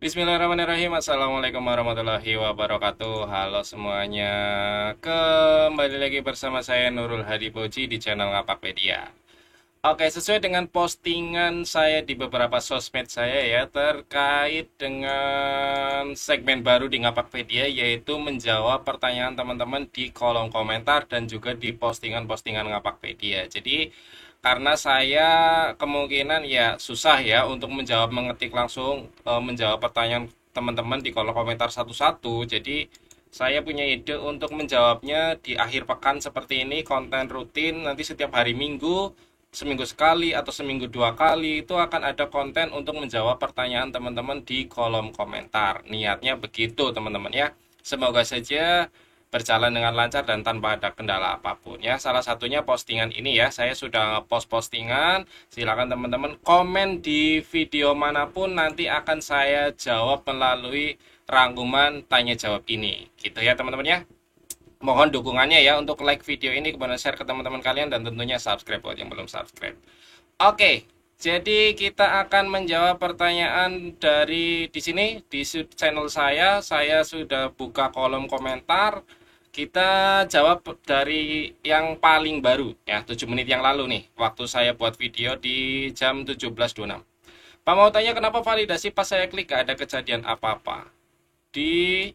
Bismillahirrahmanirrahim. Assalamualaikum warahmatullahi wabarakatuh. Halo semuanya. Kembali lagi bersama saya Nurul Hadi Puji di channel Ngapakpedia. Oke, sesuai dengan postingan saya di beberapa sosmed saya ya, terkait dengan segmen baru di Ngapakpedia, yaitu menjawab pertanyaan teman-teman di kolom komentar dan juga di postingan-postingan Ngapakpedia. Jadi karena saya kemungkinan ya susah ya untuk mengetik langsung, menjawab pertanyaan teman-teman di kolom komentar satu-satu. Jadi saya punya ide untuk menjawabnya di akhir pekan seperti ini, konten rutin nanti setiap hari Minggu, seminggu sekali atau seminggu dua kali itu akan ada konten untuk menjawab pertanyaan teman-teman di kolom komentar. Niatnya begitu teman-teman ya. Semoga saja berjalan dengan lancar dan tanpa ada kendala apapun ya. Salah satunya postingan ini ya, saya sudah post postingan. Silakan teman-teman komen di video manapun, nanti akan saya jawab melalui rangkuman tanya jawab ini. Gitu ya teman-teman ya. Mohon dukungannya ya untuk like video ini, kemudian share ke teman-teman kalian, dan tentunya subscribe buat yang belum subscribe. Oke, jadi kita akan menjawab pertanyaan dari di sini di channel saya. Saya sudah buka kolom komentar. Kita jawab dari yang paling baru ya, 7 menit yang lalu nih. Waktu saya buat video di jam 17.26. Pak mau tanya kenapa validasi pas saya klik gak ada kejadian apa-apa. Di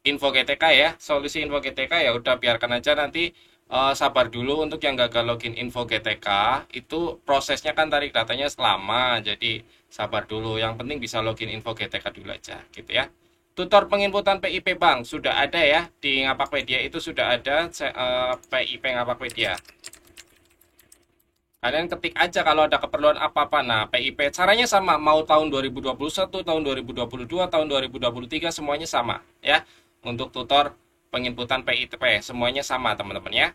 info GTK ya, solusi info GTK ya udah biarkan aja nanti, sabar dulu. Untuk yang gagal login info GTK itu prosesnya kan tarik datanya lama, jadi sabar dulu. Yang penting bisa login info GTK dulu aja gitu ya. Tutor penginputan PIP Bank sudah ada ya di Ngapakpedia, itu sudah ada PIP Ngapakpedia. Kalian ketik aja kalau ada keperluan apa-apa. Nah, PIP caranya sama, mau tahun 2021, tahun 2022, tahun 2023 semuanya sama ya. Untuk tutor penginputan PIP semuanya sama teman-teman ya.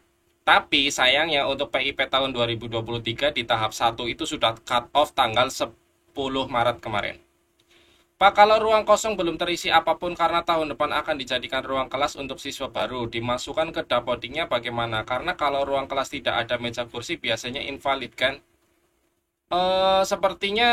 Tapi sayangnya untuk PIP tahun 2023 di tahap 1 itu sudah cut off tanggal 10 Maret kemarin. Pak, kalau ruang kosong belum terisi apapun karena tahun depan akan dijadikan ruang kelas untuk siswa baru, dimasukkan ke dapodingnya bagaimana? Karena kalau ruang kelas tidak ada meja kursi biasanya invalid kan? Sepertinya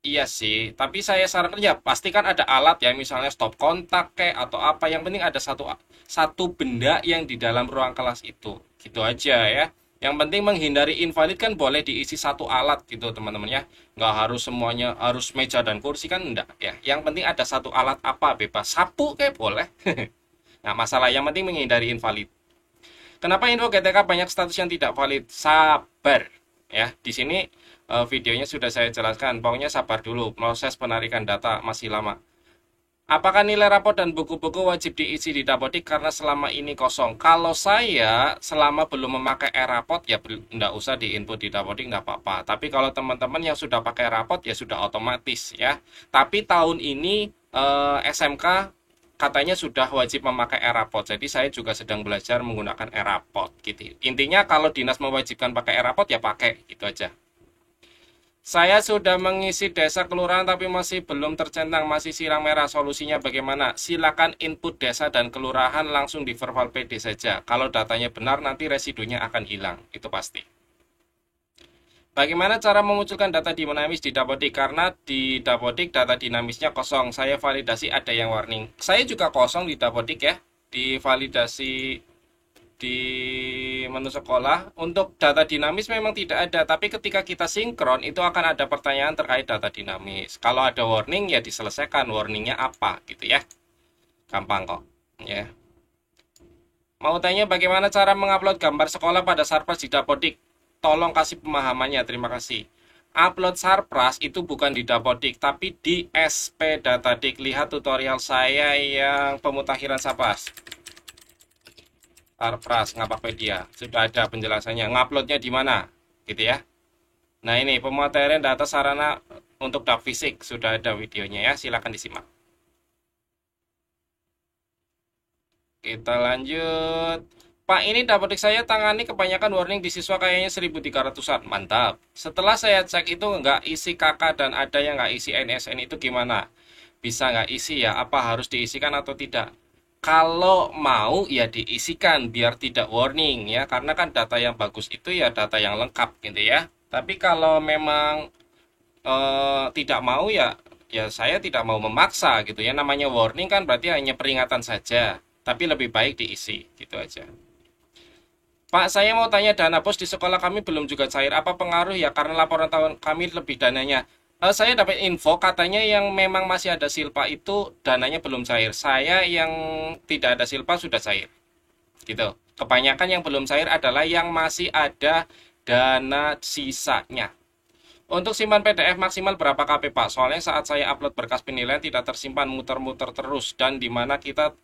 iya sih, tapi saya sarankan ya pastikan ada alat ya, misalnya stop kontak kayak atau apa. Yang penting ada satu benda yang di dalam ruang kelas itu. Gitu aja ya. Yang penting menghindari invalid kan, boleh diisi satu alat gitu teman-teman ya. Nggak harus semuanya harus meja dan kursi kan, enggak ya. Yang penting ada satu alat, apa bebas sapu kayak boleh. Nah, masalah yang penting menghindari invalid. Kenapa info GTK banyak status yang tidak valid? Sabar ya. Di sini videonya sudah saya jelaskan. Pokoknya sabar dulu. Proses penarikan data masih lama. Apakah nilai rapor dan buku-buku wajib diisi di Dapodik karena selama ini kosong? Kalau saya selama belum memakai e-raport ya enggak usah diinput di Dapodik, enggak apa-apa. Tapi kalau teman-teman yang sudah pakai raport ya sudah otomatis ya. Tapi tahun ini SMK katanya sudah wajib memakai e-raport. Jadi saya juga sedang belajar menggunakan e-raport gitu. Intinya kalau dinas mewajibkan pakai e-raport ya pakai, gitu aja. Saya sudah mengisi desa kelurahan tapi masih belum tercentang, masih silang merah. Solusinya bagaimana? Silakan input desa dan kelurahan langsung di verbal PD saja. Kalau datanya benar nanti residunya akan hilang, itu pasti. Bagaimana cara memunculkan data dinamis di Dapodik? Karena di Dapodik data dinamisnya kosong. Saya validasi ada yang warning. Saya juga kosong di Dapodik ya. Di validasi di menu sekolah untuk data dinamis memang tidak ada, tapi ketika kita sinkron itu akan ada pertanyaan terkait data dinamis. Kalau ada warning ya diselesaikan, warningnya apa gitu ya. Gampang kok ya. Mau tanya bagaimana cara mengupload gambar sekolah pada Sarpras di Dapodik? Tolong kasih pemahamannya, terima kasih. Upload Sarpras itu bukan di Dapodik tapi di SP Datadik. Lihat tutorial saya yang pemutakhiran Sarpras. Sarpras Ngapakpedia sudah ada penjelasannya, nguploadnya di mana gitu ya. Nah, ini pemutakhiran data sarana untuk dak fisik sudah ada videonya ya, silakan disimak. Kita lanjut. Pak, ini Dapodik saya tangani kebanyakan warning di siswa kayaknya 1300-an. Mantap. Setelah saya cek itu nggak isi KK dan ada yang nggak isi NSN, itu gimana? Bisa nggak isi ya? Apa harus diisikan atau tidak? Kalau mau ya diisikan biar tidak warning ya, karena kan data yang bagus itu ya data yang lengkap gitu ya. Tapi kalau memang tidak mau ya ya saya tidak mau memaksa gitu ya. Namanya warning kan berarti hanya peringatan saja, tapi lebih baik diisi gitu aja. Pak, saya mau tanya dana bos di sekolah kami belum juga cair. Apa pengaruh ya? Karena laporan tahun kami lebih dananya. Saya dapat info katanya yang memang masih ada silpa itu dananya belum cair. Saya yang tidak ada silpa sudah cair. Gitu. Kebanyakan yang belum cair adalah yang masih ada dana sisanya. Untuk simpan PDF maksimal berapa KB Pak? Soalnya saat saya upload berkas penilaian tidak tersimpan muter-muter terus dan di mana kita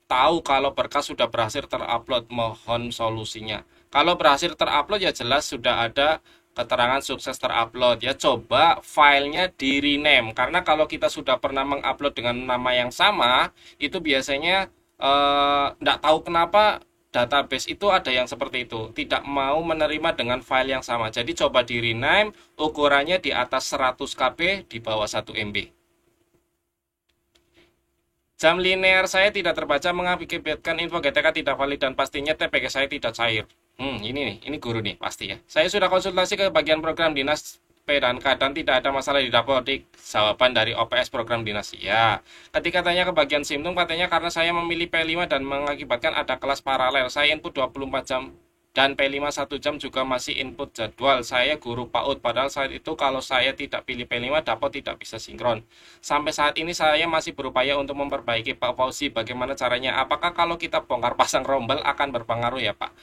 tahu kalau berkas sudah berhasil terupload, mohon solusinya. Kalau berhasil terupload ya jelas sudah ada keterangan sukses terupload ya. Coba filenya di rename karena kalau kita sudah pernah mengupload dengan nama yang sama itu biasanya nggak tahu kenapa database itu ada yang seperti itu, tidak mau menerima dengan file yang sama. Jadi coba di rename, ukurannya di atas 100 KB, di bawah 1 MB. Jam linear saya tidak terbaca mengakibatkan info GTK tidak valid dan pastinya TPK saya tidak cair. Ini nih, ini guru nih pasti ya. Saya sudah konsultasi ke bagian program dinas P dan K dan tidak ada masalah di dapodik. Jawaban dari OPS program dinas ya. Ketika tanya ke bagian Simtung katanya karena saya memilih P5 dan mengakibatkan ada kelas paralel. Saya input 24 jam dan P5 1 jam juga masih input jadwal. Saya guru PAUD padahal saat itu kalau saya tidak pilih P5 dapat tidak bisa sinkron. Sampai saat ini saya masih berupaya untuk memperbaiki Pak Fauzi. Bagaimana caranya? Apakah kalau kita bongkar pasang rombel akan berpengaruh ya Pak?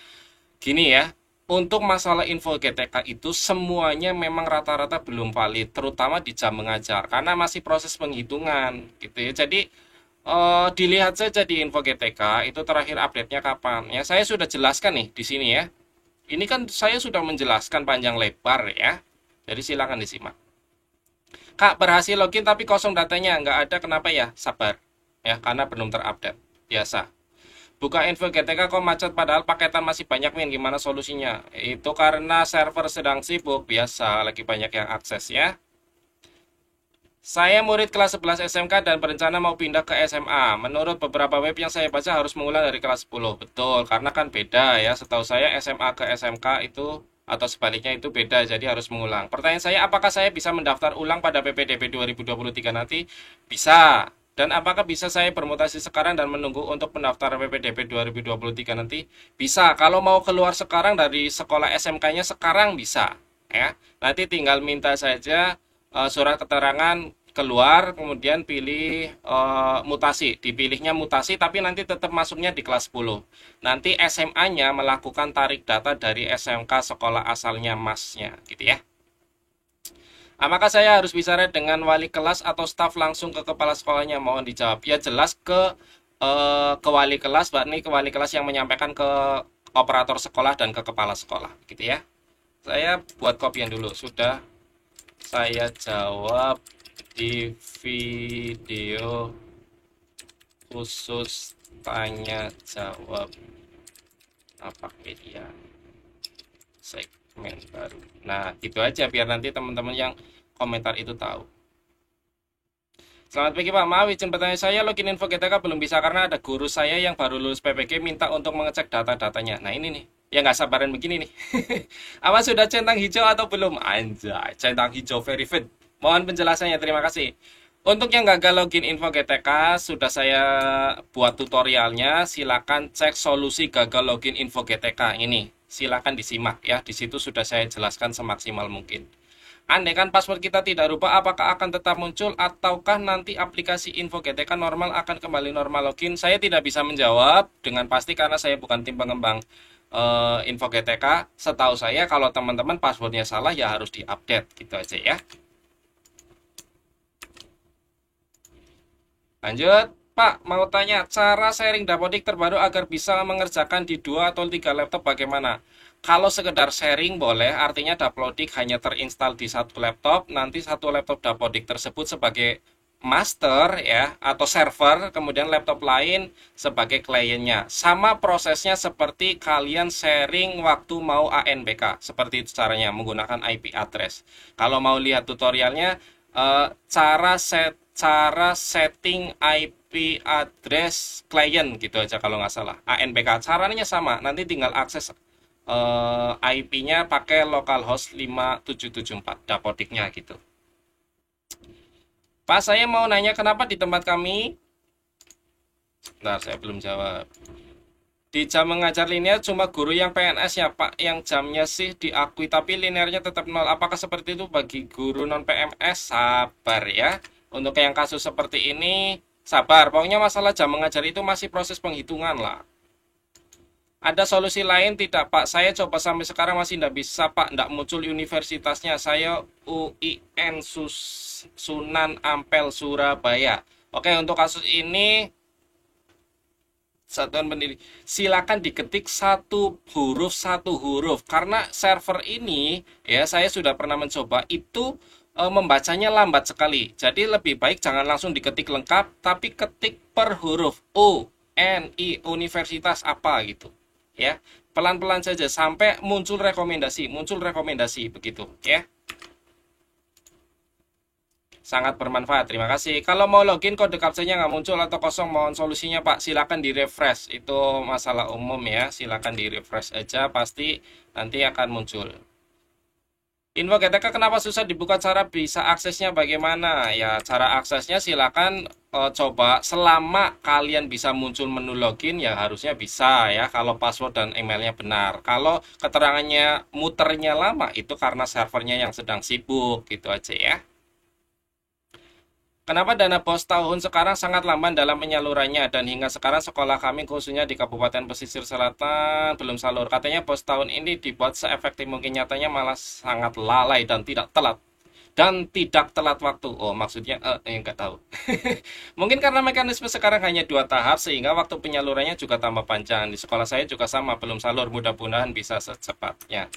Gini ya, untuk masalah info GTK itu semuanya memang rata-rata belum valid, terutama di jam mengajar, karena masih proses penghitungan gitu ya. Jadi dilihat saja di info GTK itu terakhir update-nya kapan. Ya, saya sudah jelaskan nih di sini ya. Ini kan saya sudah menjelaskan panjang lebar ya. Jadi silakan disimak. Kak, berhasil login tapi kosong datanya, nggak ada kenapa ya? Sabar. Ya, karena belum terupdate. Biasa. Buka info GTK kok macet padahal paketan masih banyak Min. Gimana solusinya? Itu karena server sedang sibuk. Biasa, lagi banyak yang akses ya. Saya murid kelas 11 SMK dan berencana mau pindah ke SMA. Menurut beberapa web yang saya baca harus mengulang dari kelas 10. Betul, karena kan beda ya. Setahu saya SMA ke SMK itu atau sebaliknya itu beda, jadi harus mengulang. Pertanyaan saya, apakah saya bisa mendaftar ulang pada PPDB 2023 nanti? Bisa. Dan apakah bisa saya bermutasi sekarang dan menunggu untuk pendaftaran PPDB 2023 nanti? Bisa. Kalau mau keluar sekarang dari sekolah SMK-nya sekarang bisa. Ya, nanti tinggal minta saja surat keterangan keluar, kemudian pilih mutasi. Dipilihnya mutasi, tapi nanti tetap masuknya di kelas 10. Nanti SMA-nya melakukan tarik data dari SMK sekolah asalnya masnya, gitu ya. Apakah saya harus bicara dengan wali kelas atau staf langsung ke kepala sekolahnya? Mohon dijawab. Ya jelas ke wali kelas, berarti ke wali kelas yang menyampaikan ke operator sekolah dan ke kepala sekolah, gitu ya. Saya buat kopian dulu, sudah saya jawab di video khusus tanya jawab Napakpedia segmen baru. Nah, gitu aja biar nanti teman-teman yang komentar itu tahu. Selamat pagi Pak, maaf izin bertanya, saya login info GTK belum bisa karena ada guru saya yang baru lulus PPG minta untuk mengecek data-datanya. Nah ini nih, ya nggak sabaran begini nih. Apa sudah centang hijau atau belum? Anjay, centang hijau verified. Mohon penjelasannya, terima kasih. Untuk yang gagal login info GTK, sudah saya buat tutorialnya. Silakan cek solusi gagal login info GTK ini. Silakan disimak ya. Di situ sudah saya jelaskan semaksimal mungkin. Andai kan password kita tidak rubah, apakah akan tetap muncul ataukah nanti aplikasi info GTK normal akan kembali normal login? Saya tidak bisa menjawab dengan pasti karena saya bukan tim pengembang info GTK. Setahu saya kalau teman-teman passwordnya salah ya harus diupdate gitu aja ya. Lanjut, Pak, mau tanya cara sharing dapodik terbaru agar bisa mengerjakan di 2 atau 3 laptop bagaimana? Kalau sekedar sharing boleh, artinya dapodik hanya terinstall di satu laptop, nanti satu laptop dapodik tersebut sebagai master ya atau server, kemudian laptop lain sebagai kliennya. Sama prosesnya seperti kalian sharing waktu mau ANBK, seperti itu caranya menggunakan IP address. Kalau mau lihat tutorialnya, cara setting IP address client gitu aja kalau nggak salah. ANBK caranya sama, nanti tinggal akses IP-nya pakai localhost 5774 dapodiknya gitu. Pak, saya mau nanya kenapa di tempat kami. Bentar, saya belum jawab. Di jam mengajar linear cuma guru yang PNS ya Pak, yang jamnya sih diakui tapi linearnya tetap nol. Apakah seperti itu bagi guru non PMS? Sabar ya. Untuk yang kasus seperti ini, sabar. Pokoknya masalah jam mengajar itu masih proses penghitungan lah. Ada solusi lain tidak Pak? Saya coba sampai sekarang masih tidak bisa Pak, tidak muncul universitasnya. Saya UIN Sunan Ampel Surabaya. Oke, untuk kasus ini satuan pendiri, silakan diketik satu huruf karena server ini ya saya sudah pernah mencoba itu membacanya lambat sekali. Jadi lebih baik jangan langsung diketik lengkap tapi ketik per huruf UNI universitas apa gitu ya, pelan-pelan saja sampai muncul rekomendasi begitu ya. Sangat bermanfaat, terima kasih. Kalau mau login kode kapsanya nggak muncul atau kosong, mohon solusinya Pak. Silakan di refresh, itu masalah umum ya. Silakan di refresh aja, pasti nanti akan muncul. Info GTK kenapa susah dibuka, cara bisa aksesnya bagaimana? Ya, cara aksesnya silakan coba selama kalian bisa muncul menu login ya harusnya bisa ya kalau password dan emailnya benar. Kalau keterangannya muternya lama itu karena servernya yang sedang sibuk gitu aja ya. Kenapa dana BOS tahun sekarang sangat lamban dalam penyalurannya dan hingga sekarang sekolah kami khususnya di Kabupaten Pesisir Selatan belum salur. Katanya BOS tahun ini dibuat seefektif mungkin, nyatanya malah sangat lalai dan tidak telat waktu. Oh, maksudnya enggak tahu. Mungkin karena mekanisme sekarang hanya 2 tahap sehingga waktu penyalurannya juga tambah panjang. Di sekolah saya juga sama, belum salur. Mudah-mudahan bisa secepatnya.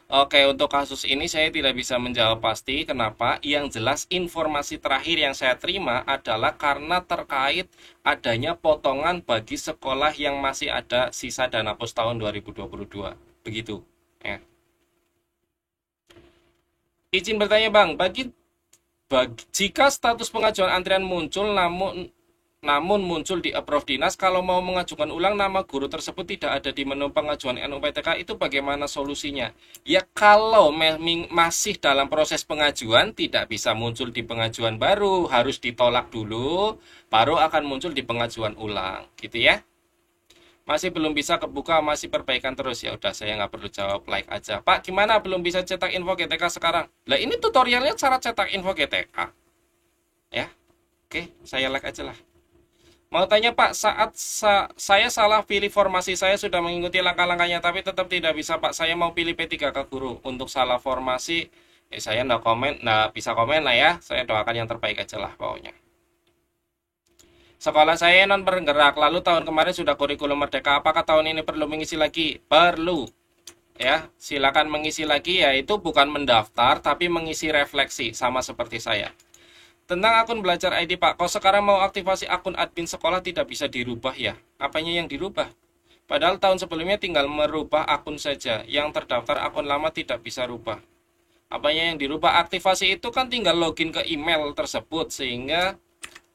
Oke, untuk kasus ini saya tidak bisa menjawab pasti. Kenapa? Yang jelas informasi terakhir yang saya terima adalah karena terkait adanya potongan bagi sekolah yang masih ada sisa dana pos tahun 2022. Begitu. Ya. Izin bertanya Bang, jika status pengajuan antrian muncul namun muncul di approve dinas, kalau mau mengajukan ulang nama guru tersebut tidak ada di menu pengajuan NUPTK, itu bagaimana solusinya? Ya kalau masih dalam proses pengajuan tidak bisa muncul di pengajuan baru, harus ditolak dulu, baru akan muncul di pengajuan ulang, gitu ya. Masih belum bisa kebuka, masih perbaikan terus. Ya udah, saya nggak perlu jawab, like aja. Pak, gimana belum bisa cetak info GTK sekarang? Lah ini tutorialnya cara cetak info GTK. Ya, oke, saya like aja lah. Mau tanya Pak, saat saya salah pilih formasi, saya sudah mengikuti langkah-langkahnya tapi tetap tidak bisa Pak. Saya mau pilih P3K guru. Untuk salah formasi, saya nggak bisa komen lah ya. Saya doakan yang terbaik aja lah pokoknya. Sekolah saya non bergerak, lalu tahun kemarin sudah kurikulum merdeka. Apakah tahun ini perlu mengisi lagi? Perlu. Ya, silakan mengisi lagi, yaitu bukan mendaftar tapi mengisi refleksi sama seperti saya. Tentang akun belajar ID Pak, kalau sekarang mau aktivasi akun admin sekolah tidak bisa dirubah ya? Apanya yang dirubah? Padahal tahun sebelumnya tinggal merubah akun saja, yang terdaftar akun lama tidak bisa rubah. Apanya yang dirubah? Aktivasi itu kan tinggal login ke email tersebut sehingga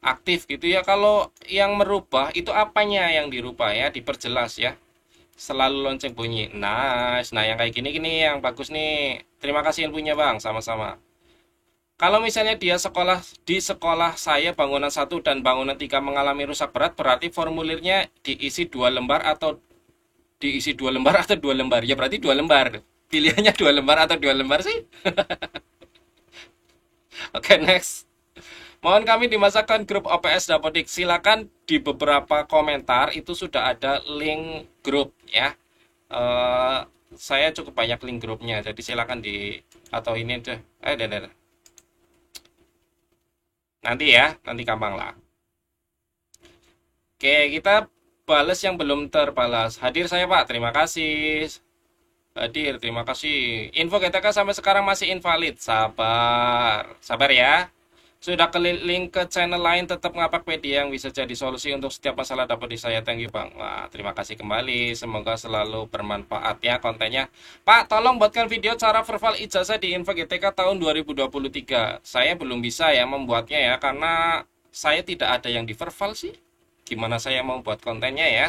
aktif gitu ya. Kalau yang merubah itu apanya yang dirubah ya? Diperjelas ya. Selalu lonceng bunyi. Nice. Nah yang kayak gini yang bagus nih. Terima kasih yang punya Bang, sama-sama. Kalau misalnya dia di sekolah saya bangunan 1 dan bangunan 3 mengalami rusak berat, berarti formulirnya diisi 2 lembar atau 2 lembar. Ya berarti 2 lembar. Pilihannya 2 lembar atau 2 lembar sih. Oke, next. Mohon kami dimasukkan grup OPS Dapodik. Silakan di beberapa komentar itu sudah ada link grup ya. Saya cukup banyak link grupnya, jadi silakan atau ini deh. Nanti ya, nanti gampang lah. Oke, kita balas yang belum terbalas. Hadir saya Pak, terima kasih. Hadir, terima kasih. Info GTK sampai sekarang masih invalid. Sabar, sabar ya. Sudah klik link ke channel lain, tetap Ngapakpedia yang bisa jadi solusi untuk setiap masalah dapat di saya. Thank you Bang. Wah, terima kasih kembali. Semoga selalu bermanfaat ya kontennya. Pak, tolong buatkan video cara verbal ijazah di Info GTK tahun 2023. Saya belum bisa ya membuatnya ya, karena saya tidak ada yang di verbal sih. Gimana saya mau buat kontennya ya?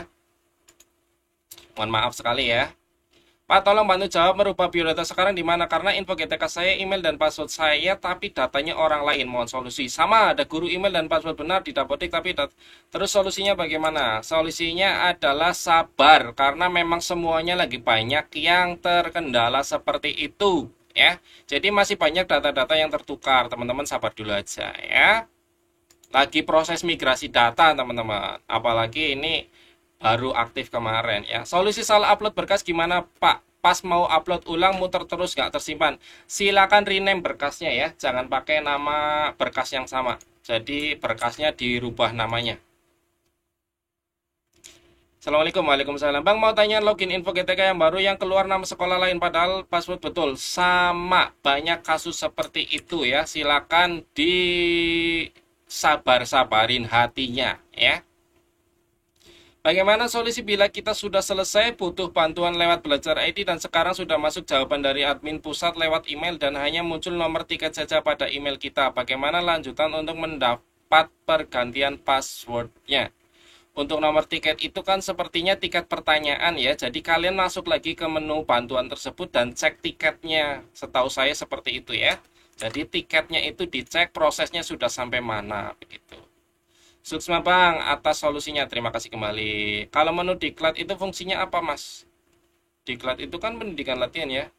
Mohon maaf sekali ya. Pak, tolong bantu jawab merubah biodata sekarang di mana? Karena info GTK saya, email dan password saya, tapi datanya orang lain. Mohon solusi. Sama, ada guru email dan password benar di Dapodik, tapi terus solusinya bagaimana? Solusinya adalah sabar, karena memang semuanya lagi banyak yang terkendala seperti itu, ya. Jadi masih banyak data-data yang tertukar. Teman-teman sabar dulu aja, ya. Lagi proses migrasi data, teman-teman. Apalagi ini baru aktif kemarin ya. Solusi salah upload berkas gimana Pak? Pas mau upload ulang muter terus nggak tersimpan. Silakan rename berkasnya ya. Jangan pakai nama berkas yang sama. Jadi berkasnya dirubah namanya. Assalamualaikum, waalaikumsalam. Bang mau tanya login info GTK yang baru yang keluar nama sekolah lain padahal password betul. Sama, banyak kasus seperti itu ya. Silakan disabar-sabarin hatinya ya. Bagaimana solusi bila kita sudah selesai butuh bantuan lewat Belajar ID dan sekarang sudah masuk jawaban dari admin pusat lewat email dan hanya muncul nomor tiket saja pada email kita. Bagaimana lanjutan untuk mendapat pergantian passwordnya? Untuk nomor tiket itu kan sepertinya tiket pertanyaan ya. Jadi kalian masuk lagi ke menu bantuan tersebut dan cek tiketnya. Setahu saya seperti itu ya. Jadi tiketnya itu dicek prosesnya sudah sampai mana begitu. Suksma Bang, atas solusinya. Terima kasih kembali. Kalau menu diklat itu fungsinya apa, Mas? Diklat itu kan pendidikan latihan ya.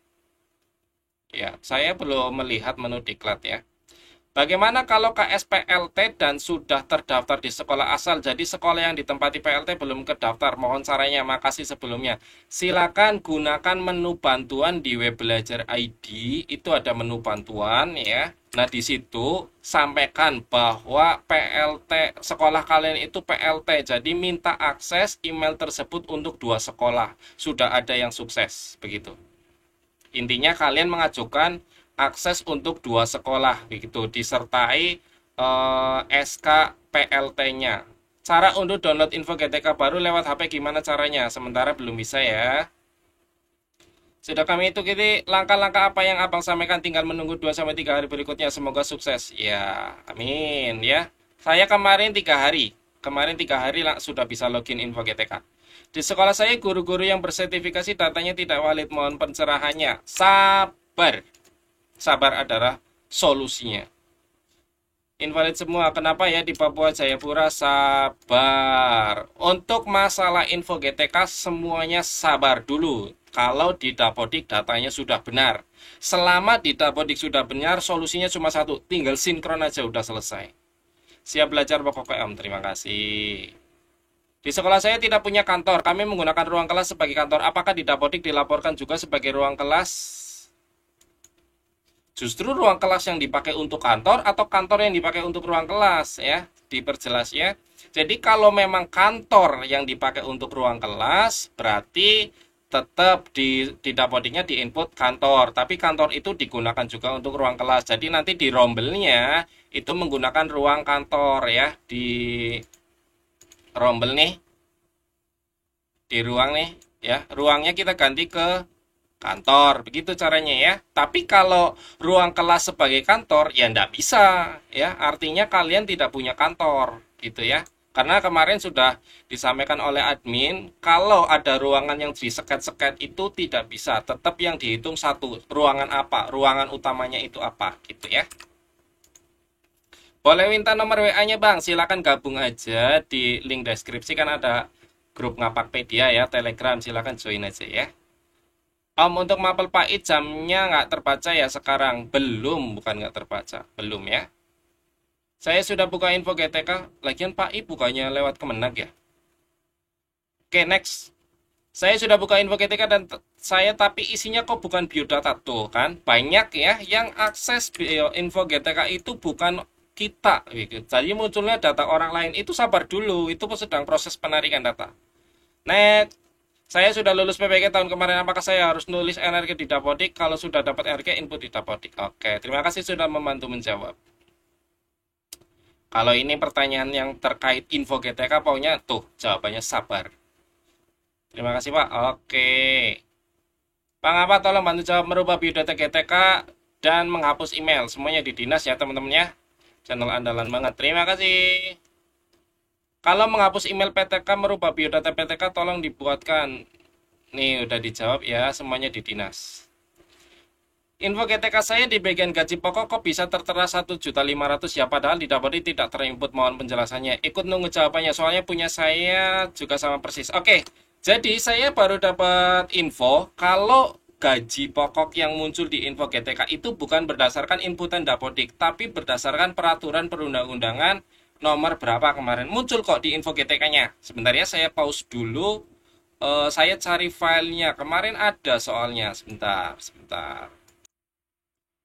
Ya, saya belum melihat menu diklat ya. Bagaimana kalau KSPLT dan sudah terdaftar di sekolah asal, jadi sekolah yang ditempati PLT belum terdaftar? Mohon caranya, makasih sebelumnya. Silakan gunakan menu bantuan di web belajar ID, itu ada menu bantuan ya. Nah, di situ sampaikan bahwa PLT, sekolah kalian itu PLT, jadi minta akses email tersebut untuk 2 sekolah. Sudah ada yang sukses, begitu. Intinya kalian mengajukan akses untuk 2 sekolah begitu disertai SK PLT-nya. Cara untuk download info GTK baru lewat HP gimana caranya? Sementara belum bisa ya. Sudah kami itu langkah-langkah apa yang Abang sampaikan, tinggal menunggu 2-3 hari berikutnya. Semoga sukses. Ya, amin ya. Saya kemarin 3 hari. Kemarin 3 hari sudah bisa login info GTK. Di sekolah saya guru-guru yang bersertifikasi datanya tidak valid. Mohon pencerahannya. Sabar. Sabar adalah solusinya. Invalid semua. Kenapa ya di Papua Jayapura? Sabar. Untuk masalah info GTK semuanya sabar dulu. Kalau di Dapodik datanya sudah benar. Selama di Dapodik sudah benar, solusinya cuma satu. Tinggal sinkron aja udah selesai. Siap belajar pokoknya Om. Terima kasih. Di sekolah saya tidak punya kantor. Kami menggunakan ruang kelas sebagai kantor. Apakah di Dapodik dilaporkan juga sebagai ruang kelas? Justru ruang kelas yang dipakai untuk kantor atau kantor yang dipakai untuk ruang kelas ya, diperjelas ya. Jadi kalau memang kantor yang dipakai untuk ruang kelas, berarti tetap di Dapodiknya di input kantor, tapi kantor itu digunakan juga untuk ruang kelas. Jadi nanti di rombelnya itu menggunakan ruang kantor ya, di rombel nih, di ruang nih ya, ruangnya kita ganti ke kantor, begitu caranya ya. Tapi kalau ruang kelas sebagai kantor ya ndak bisa ya, artinya kalian tidak punya kantor gitu ya. Karena kemarin sudah disampaikan oleh admin, kalau ada ruangan yang diseket-seket itu tidak bisa, tetap yang dihitung satu, ruangan apa, ruangan utamanya itu apa gitu ya. Boleh minta nomor WA-nya Bang, silakan gabung aja di link deskripsi, kan ada grup Ngapakpedia ya, Telegram, silakan join aja ya. Om, untuk mapel PAI jamnya nggak terbaca ya sekarang? Belum, bukan nggak terbaca. Belum ya. Saya sudah buka info GTK. Lagian PAI bukannya lewat Kemenag ya? Oke, next. Saya sudah buka info GTK dan saya tapi isinya kok bukan biodata. Tuh kan, banyak ya yang akses info GTK itu bukan kita. Jadi munculnya data orang lain. Itu sabar dulu, itu sedang proses penarikan data. Next. Saya sudah lulus PPK tahun kemarin, apakah saya harus nulis NRG di Dapodik? Kalau sudah dapat NRG, input di Dapodik. Oke, terima kasih sudah membantu menjawab. Kalau ini pertanyaan yang terkait info GTK, pokoknya tuh jawabannya sabar. Terima kasih Pak. Oke. Pak apa tolong bantu jawab merubah biodata GTK dan menghapus email. Semuanya di dinas ya teman-teman ya. Channel andalan banget. Terima kasih. Kalau menghapus email PTK, merubah biodata PTK, tolong dibuatkan Nih udah dijawab ya, semuanya di dinas. Info GTK saya di bagian gaji pokok kok bisa tertera 1.500.000 ya, padahal di Dapodik tidak terinput, mohon penjelasannya. Ikut nunggu jawabannya, soalnya punya saya juga sama persis. Oke, jadi saya baru dapat info kalau gaji pokok yang muncul di info GTK itu bukan berdasarkan inputan Dapodik, tapi berdasarkan peraturan perundang-undangan nomor berapa kemarin. Muncul kok di info GTK-nya. Sebentar ya, saya pause dulu. Saya cari filenya. Kemarin ada soalnya. Sebentar, sebentar.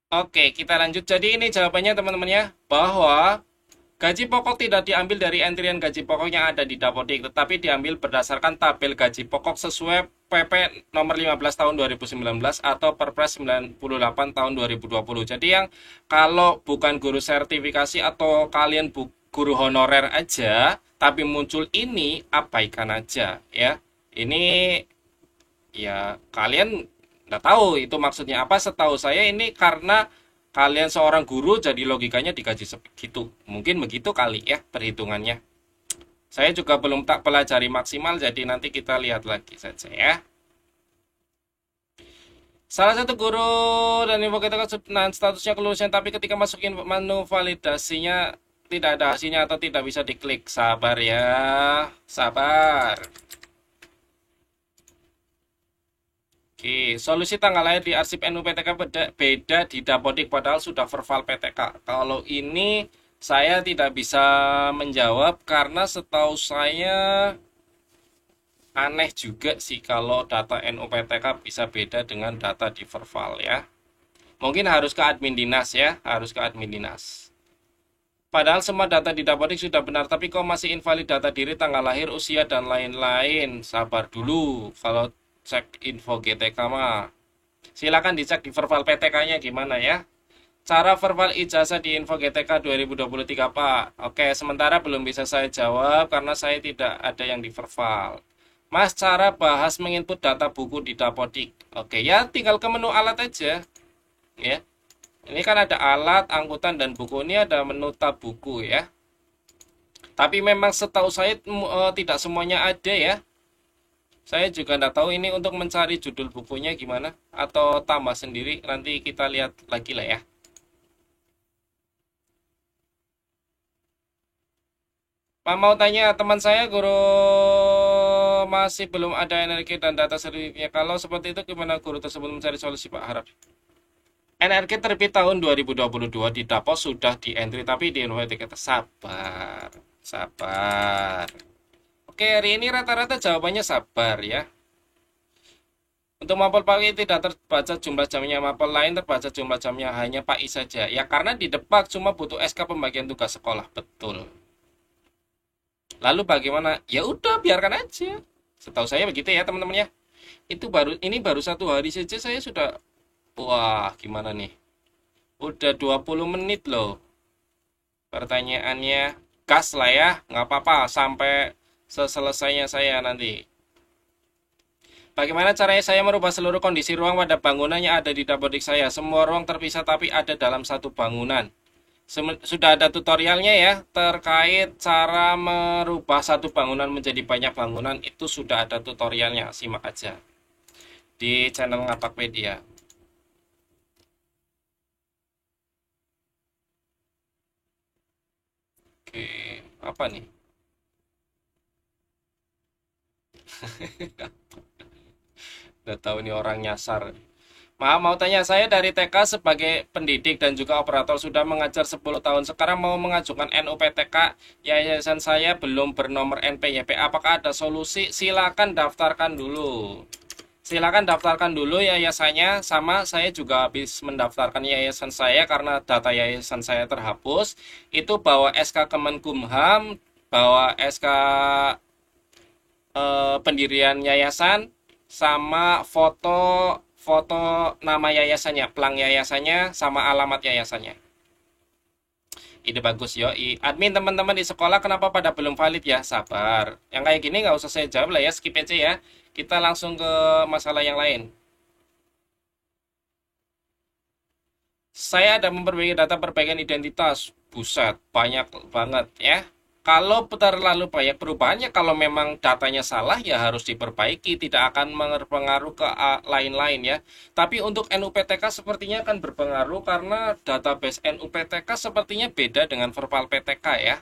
Oke, kita lanjut. Jadi ini jawabannya teman-teman ya, bahwa gaji pokok tidak diambil dari antrian gaji pokok yang ada di Dapodik, tetapi diambil berdasarkan tabel gaji pokok sesuai PP nomor 15 tahun 2019 atau Perpres 98 tahun 2020. Jadi yang kalau bukan guru sertifikasi atau kalian guru honorer aja, tapi muncul ini, abaikan aja ya. Ini ya kalian nggak tahu itu maksudnya apa. Setahu saya ini karena kalian seorang guru jadi logikanya digaji segitu. Mungkin begitu kali ya perhitungannya. Saya juga belum tak pelajari maksimal, jadi nanti kita lihat lagi saja ya. Salah satu guru dan info kita statusnya kelulusan, tapi ketika masukin menu validasinya tidak ada hasilnya atau tidak bisa diklik. Sabar ya, sabar. Oke, solusi tanggal lahir di arsip NUPTK beda di Dapodik padahal sudah verval PTK. Kalau ini saya tidak bisa menjawab karena setahu saya aneh juga sih kalau data NUPTK bisa beda dengan data di verval ya. Mungkin harus ke admin dinas ya, harus ke admin dinas. Padahal semua data di Dapodik sudah benar, tapi kok masih invalid data diri, tanggal lahir, usia, dan lain-lain. Sabar dulu, kalau cek info GTK mah. Silakan dicek di verbal PTK-nya gimana ya. Cara verbal ijazah di info GTK 2023 Pak. Oke, sementara belum bisa saya jawab karena saya tidak ada yang di verbal. Mas, cara bahas menginput data buku di Dapodik. Oke, ya tinggal ke menu alat aja. Ya. Ini kan ada alat, angkutan, dan buku. Ini ada menu tab buku ya. Tapi memang setahu saya tidak semuanya ada ya. Saya juga tidak tahu ini untuk mencari judul bukunya gimana. Atau tambah sendiri, nanti kita lihat lagi lah ya. Pak mau tanya, teman saya guru masih belum ada energi dan data sertifikatnya. Kalau seperti itu gimana guru tersebut mencari solusi Pak? Harap. NRK terbit tahun 2022 di Dapo sudah di entry tapi di Universitas sabar. Sabar. Oke, hari ini rata-rata jawabannya sabar ya. Untuk mapel pagi tidak terbaca jumlah jamnya, mapel lain terbaca jumlah jamnya, hanya PAI saja. Ya karena di Depak cuma butuh SK pembagian tugas sekolah, betul. Lalu bagaimana? Ya udah biarkan aja. Setahu saya begitu ya teman-teman ya. Ini baru 1 hari saja saya sudah, wah gimana nih? Udah 20 menit loh. Pertanyaannya gas lah ya, nggak apa-apa sampai seselesainya saya nanti. Bagaimana caranya saya merubah seluruh kondisi ruang pada bangunan yang ada di Dapodik saya? Semua ruang terpisah tapi ada dalam satu bangunan. Sudah ada tutorialnya ya terkait cara merubah satu bangunan menjadi banyak bangunan, itu sudah ada tutorialnya, simak aja di channel Ngapakpedia. Oke, apa nih? Udah tahu nih orang nyasar. Maaf, mau tanya, saya dari TK sebagai pendidik dan juga operator sudah mengajar 10 tahun. Sekarang mau mengajukan NUPTK, yayasan saya belum bernomor NPWP. Apakah ada solusi? Silakan daftarkan dulu. Silakan daftarkan dulu yayasannya. Sama saya juga habis mendaftarkan yayasan saya karena data yayasan saya terhapus. Itu bawa SK Kemenkumham, bawa SK pendirian yayasan, sama foto foto nama yayasannya, plang yayasannya, sama alamat yayasannya. Ide bagus yo. Admin teman-teman di sekolah kenapa pada belum valid ya? Sabar. Yang kayak gini nggak usah saya jawab lah ya, skip aja ya. Kita langsung ke masalah yang lain. Saya ada memperbaiki data perbaikan identitas. Buset, banyak banget ya. Kalau terlalu banyak perubahannya, kalau memang datanya salah ya harus diperbaiki, tidak akan berpengaruh ke lain-lain ya. Tapi untuk NUPTK sepertinya akan berpengaruh karena database NUPTK sepertinya beda dengan verbal PTK ya.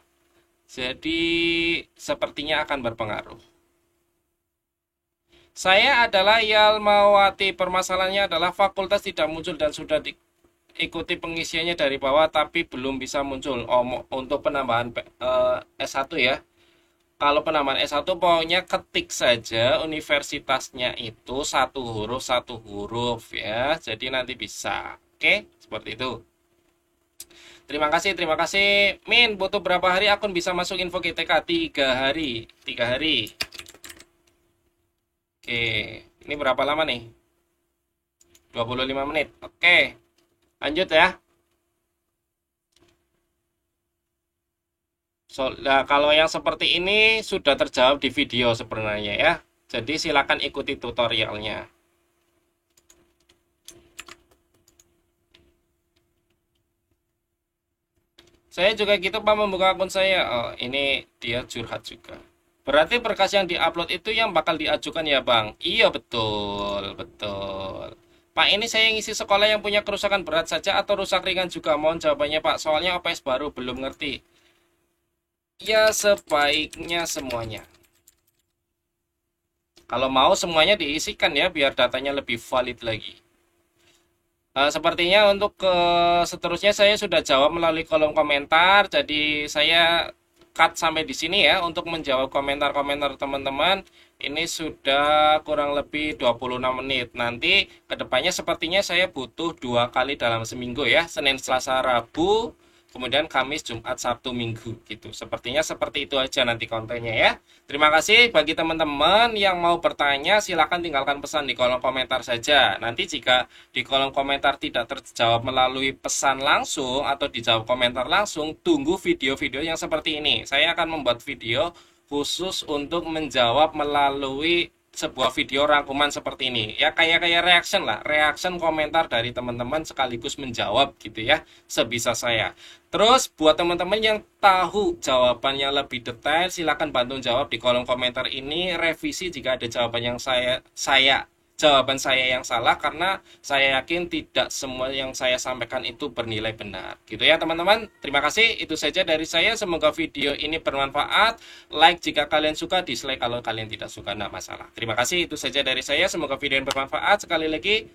Jadi sepertinya akan berpengaruh. Saya adalah Yalmawati. Permasalahannya adalah fakultas tidak muncul dan sudah diikuti pengisiannya dari bawah tapi belum bisa muncul. Oh, untuk penambahan S1 ya. Kalau penambahan S1 pokoknya ketik saja universitasnya itu satu huruf ya. Jadi nanti bisa. Oke, seperti itu. Terima kasih, terima kasih. Min, butuh berapa hari akun bisa masuk info GTK? 3 hari. 3 hari. Oke, ini berapa lama nih? 25 menit. Oke, lanjut ya. Nah, kalau yang seperti ini sudah terjawab di video sebenarnya ya. Jadi silakan ikuti tutorialnya. Saya juga gitu Pak membuka akun saya. Oh, ini dia curhat juga. Berarti berkas yang diupload itu yang bakal diajukan ya Bang? Iya betul, betul. Pak ini saya ngisi sekolah yang punya kerusakan berat saja atau rusak ringan juga? Mohon jawabannya Pak, soalnya OPS baru belum ngerti. Ya sebaiknya semuanya. Kalau mau semuanya diisikan ya biar datanya lebih valid lagi. Sepertinya untuk ke seterusnya saya sudah jawab melalui kolom komentar, jadi saya cut sampai di sini ya untuk menjawab komentar-komentar teman-teman. Ini sudah kurang lebih 26 menit. Nanti kedepannya sepertinya saya butuh 2 kali dalam seminggu ya, Senin, Selasa, Rabu, kemudian Kamis, Jumat, Sabtu, Minggu gitu. Sepertinya seperti itu aja nanti kontennya ya. Terima kasih bagi teman-teman yang mau bertanya, silakan tinggalkan pesan di kolom komentar saja. Nanti jika di kolom komentar tidak terjawab melalui pesan langsung atau dijawab komentar langsung, tunggu video-video yang seperti ini. Saya akan membuat video khusus untuk menjawab melalui sebuah video rangkuman seperti ini ya, kayak reaction lah, reaction komentar dari teman-teman sekaligus menjawab gitu ya, sebisa saya. Terus buat teman-teman yang tahu jawabannya lebih detail, silakan bantu jawab di kolom komentar ini, revisi jika ada jawaban yang jawaban saya yang salah, karena saya yakin tidak semua yang saya sampaikan itu bernilai benar. Gitu ya teman-teman. Terima kasih. Itu saja dari saya. Semoga video ini bermanfaat. Like jika kalian suka, dislike kalau kalian tidak suka, tidak masalah. Terima kasih. Itu saja dari saya. Semoga video ini bermanfaat. Sekali lagi,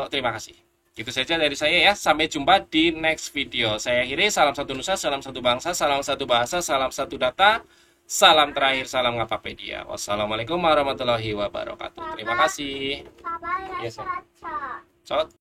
terima kasih. Itu saja dari saya ya. Sampai jumpa di next video. Saya akhiri. Salam satu nusa, salam satu bangsa, salam satu bahasa, salam satu data. Salam terakhir, salam Ngapakpedia. Wassalamualaikum warahmatullahi wabarakatuh. Terima kasih. Papa, Yes, cocok. sir.